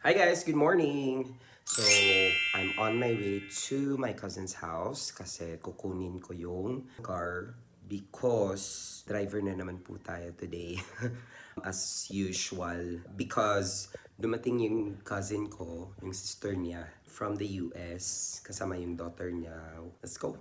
Hi guys, good morning! So, I'm on my way to my cousin's house kasi kukunin ko yung car because driver na naman po tayo today. As usual, because dumating yung cousin ko, yung sister niya from the US, kasama yung daughter niya. Let's go!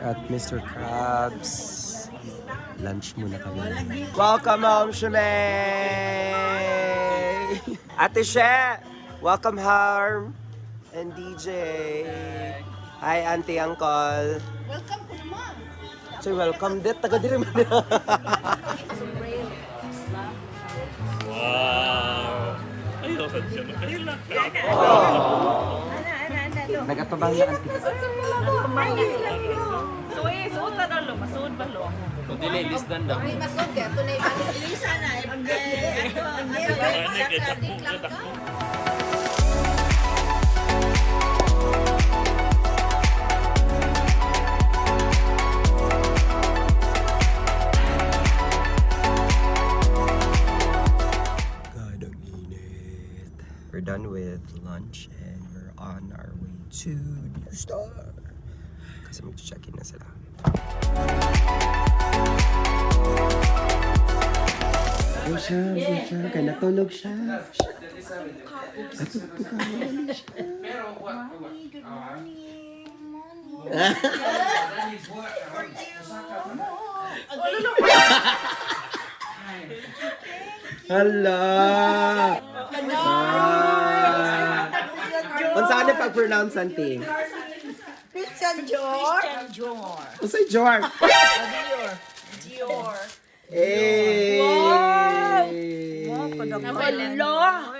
At Mr. Krabs. Lunch muna kami. Welcome home, Shame! Ate She! Welcome home! And DJ. Hi, Auntie, Uncle. Welcome po naman. So, welcome dit. Taga diri man. Wow! Ayaw ka siya makahilak. Nagatubang na, Auntie. Suot na lo, masuod ba lo? Kung dili, lisdan daw. May masod ka. Ito na ibalik. Ilisa na. Plastic lang ka. God, ang init. We're done with lunch and we're on our way to New Star. Kasi mag-check-in na sila. Tulog siya. Kaya natulog siya. Atulog ka. Madali siya. Hala! Unsa na pag-pronounce, Auntie? Christian Dior. Unsay Jor? Dior. Eh.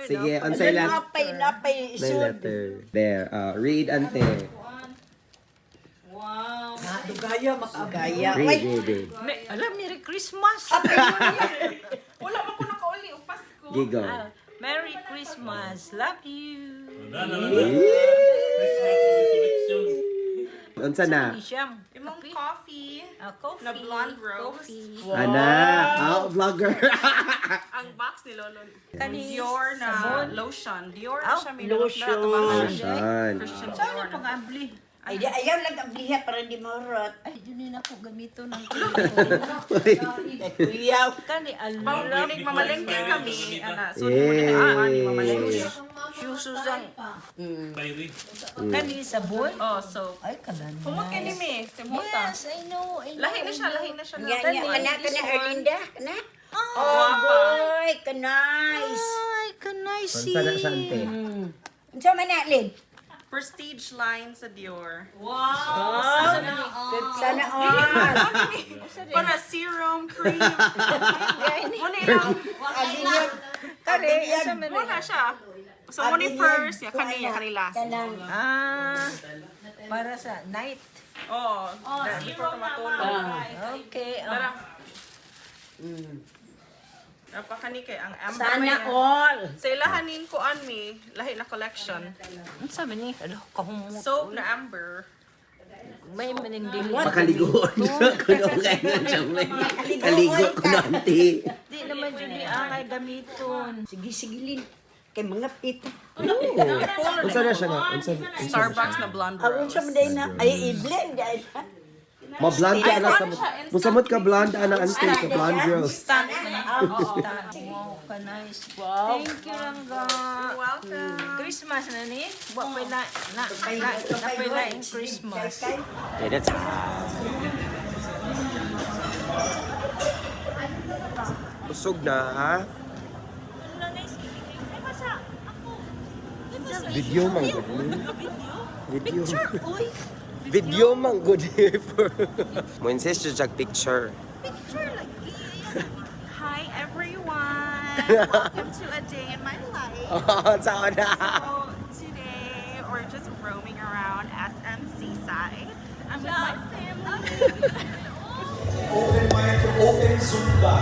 Sige, unsay Napay na isod. letter. There, read, Ante. Wow. Dugaya, makagaya. Read. Alam, Merry Christmas. Wala pa ko nakauli, upas ko. Gigo. Merry Christmas. Love you. Christmas resurrection. Unsa na? Siyam. Imong coffee Coffee. na blonde rose. Coffee. Ana, vlogger. Ang box ni Lolo. Kanis, Dior na sabon. lotion. Dior Ah, na siya may lotion. Lotion. Christian Saan Dior. ang pang-abli? Ay, ayaw lang ang bliha para hindi mahurot. Ay, yun ako gamito ng Kuyaw. Kani, alam. Pag-inig mamalengke kami. Ana, so Yay. ni mamalengke. Susuzang. Kyrie. Kani, sabon. Oh, so Ay, kalan. humot kay ni me, simuta. Yes, I know. Lahi na siya. Nga, kana, Erlinda. Kana? Oh, Oh, boy. Ka-nice. ay, kanaisi. Unsa na siya, Ante? Unsa man na, Lin? Prestige line sa Dior. Sana all. Para serum, cream. Muna lang. Alin yun. Kani, Alin isa yan. man Muna siya. So, muna first. Ya, kani last. Kanang. Para sa night. Oh, before ka matulog. Okay. Tara. Napakani kay ang amber Sana may- all. Sa ilahanin ko mi, lahi na collection. Ano sabi ni? Ano, kahumot. Soap na amber. May manindili. Makaligoon na ko nung ngayon siya may kaligo ko na, Ante. Di naman yun ni angay gamiton. Sige, Lin. Kay mga pita. Unsa na siya nga? Unsa Starbucks na blonde Awon siya rose. maday na. Ay, i-blend. Ay, Ma-blonde ka na sa... Musamot ka blonde, ana, Ante, sa blonde girls. Wow, ka-nice. Wow. Thank you, Langga. You're welcome. Christmas na ni? Buwag pa na yung Christmas. Dinner time. Busog na, ha? Video mang good ni. Video. Video mang good ni for. Mo insist to take picture. Hi everyone. Welcome to a day in my life. Oh, saan na? So today we're just roaming around SM Seaside. I'm with my family. Open mind to open Zumba.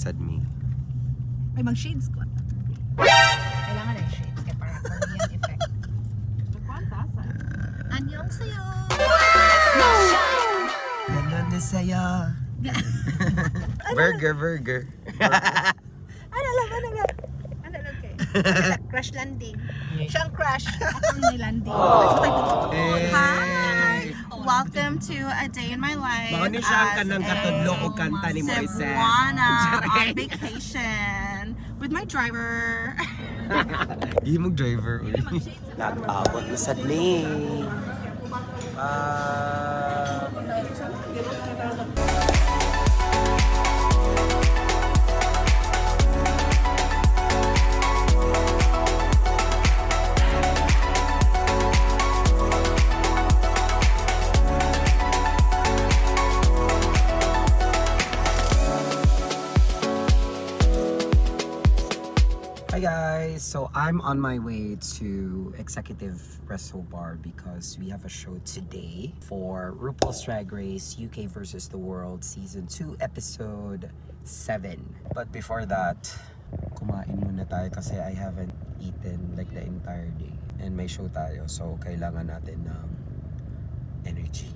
Sadmi? Ay, mag-shades ko. Kailangan ng shades. Kaya para Korean effect. Annyeonghaseyo! Ganun na sa'yo. Burger. Ano lang kay? Crash landing. Siya ang crash. Ako ang nilanding. Hi! Welcome to a day in my life Mao ni siya ang kanang katudlo o kanta ni Moises. Cebuana on vacation with my driver. Hindi mong driver. Nag-abot na Sadmi. Hi guys, so I'm on my way to Executive Resto Bar because we have a show today for RuPaul's Drag Race UK vs. the World Season 2 Episode 7. But before that, kumain muna tayo kasi I haven't eaten like the entire day. And may show tayo, so kailangan natin ng energy.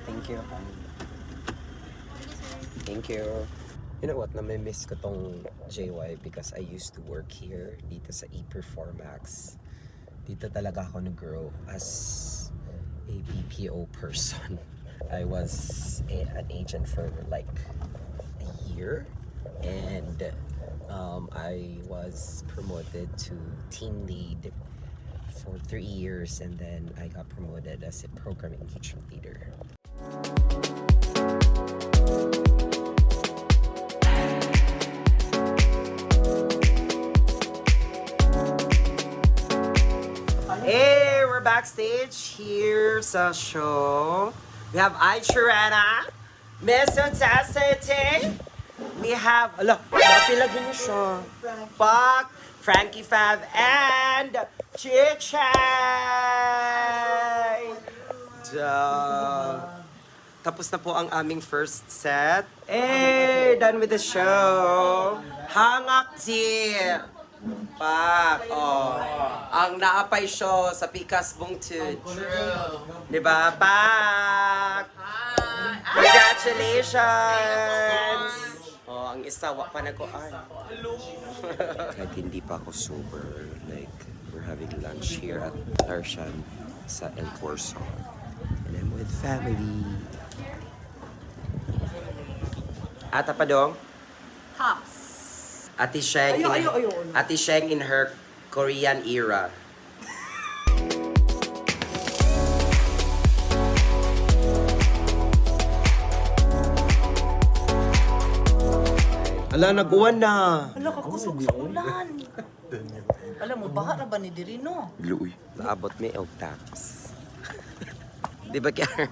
Thank you. Thank you. You know what, nami-miss ko tong JY because I used to work here dito sa ePerformax. Dito talaga ako nag-grow as a BPO person. I was an agent for like a year and I was promoted to team lead for 3 years and then I got promoted as a program engagement leader. Hey, we're backstage here sa show. We have Aichirana, Miss Fantastic. We have, napilagin niyo siya. Pak, Frankie Fav, and Chichay. Tapos na po ang aming first set. Hey, done with the show. Hangak tip. Pak, ang naapay show sa Pikas Bungtud. Diba, Pak? Congratulations! Ang isa, wak pa nag-kuan. Kahit hindi pa ako sober, like, we're having lunch here at Arshan sa El Corso. And I'm with family. Ata pa dong? Tops. Ate Sheng Ate Sheng in her Korean era. Ala, nag-uwan na. Wala ka kusog sa ulan. Alam mo, baha na ba ni Dirino? Luoy. Naabot may og tax. Di ba kaya?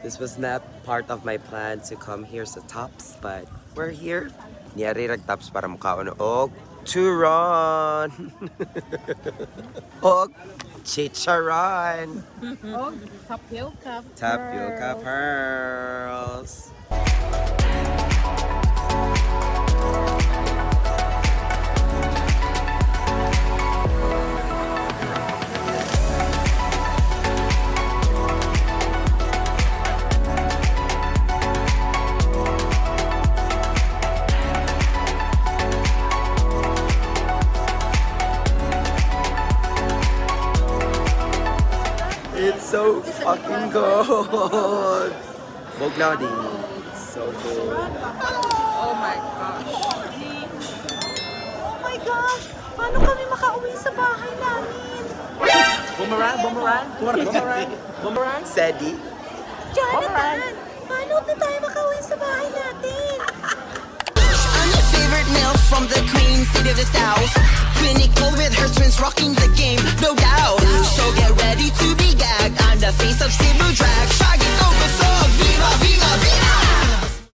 This was not part of my plan to come here sa Tops, but we're here. Niyari rag-Tops para mukhaon og turon. Og chicharon. Og tapioca. Tapioca pearls. It's so fucking good. Bogladi. So good. Oh my gosh. Oh my gosh! Paano kami makauwi sa bahay namin? Boomerang. Sedi. Jonathan! Paano na tayo makauwi sa bahay natin? I'm your favorite meal from the Queen City of the South. Clinical with her twins rocking the game, no doubt. So get ready to be gagged. I'm the face of Cebu Drag.